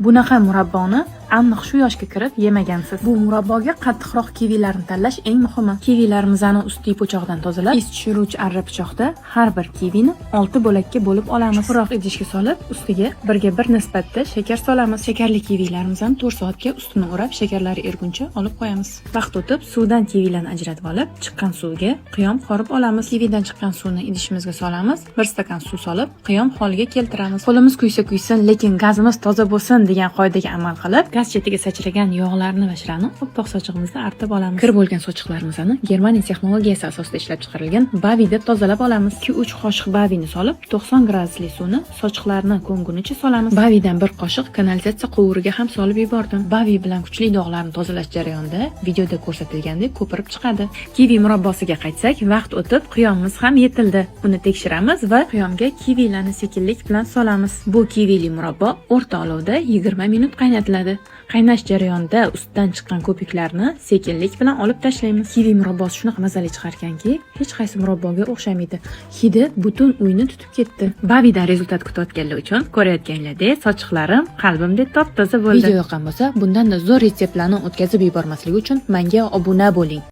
Bunaqa murabboni aniq shu yoshga kirib yemagansiz. Bu murabboga qattiqroq kivilarni tanlash eng muhimi. Kivilarimizni ustki po'chog'idan tozalab, iz tushiruvchi arra pichoqda har bir kivini 6 bo'lakka bo'lib olamiz. Chuqurroq idishga solib, ustiga 1:1 nisbatda shakar solamiz. Shakarli kivilarimizni 4 soatga ustini o'rab, shakarlari erguncha olib qo'yamiz. Vaqt o'tib, suvdan kivilarni ajratib olib, chiqqan suvga qiyom qorib olamiz. Kividan chiqqan suvni idishimizga solamiz. 1 stakan suv solib, qiyom holiga keltiramiz. Qo'limiz kuysa kuysin, lekin gazimiz toza bo'lsin degan qoidaga amal qilib, gaz chetiga sachragan yog'larni va shirani oppoq sochiqimizda artib olamiz. Kir bo'lgan sochiqlarimizni Germaniya texnologiyasi asosida ishlab chiqarilgan bavida tozalab olamiz. 2-3 qoshiq bavini solib, 90 gradusli suvni sochiqlarni ko'ngunicha solamiz. Bavidan 1 qoshiq kanalizatsiya quvuriga ham solib yubordim. Bavi bilan kuchli dog'larni tozalash jarayonida videoda ko'rsatilgandek ko'pirib chiqadi. Kivi murabbosiga qaytsak, vaqt o'tib qiyomimiz ham yetildi. Uni tekshiramiz va qiyomga kivilarni sekinlik bilan solamiz. Bu kivili murabbo o'rta olovda 20 minut qaynatiladi. Qaynash jarayonida ustidan chiqqan ko'piklarni sekinlik bilan olib tashlaymiz. Kivi murabbosi shunaqa mazali chiqarkanki, hech qaysi murabboga o'xshamaydi. Hidi butun uyni tutib ketdi. Bavidan rezultat kutayotganlar uchun ko'rayotganlardek sochiqlarim qalbimdek top-toza bo'ldi. Video yoqqan bo'lsa, bundan da zo'r retseptlarni o'tkazib yubormaslik uchun menga obuna bo'ling.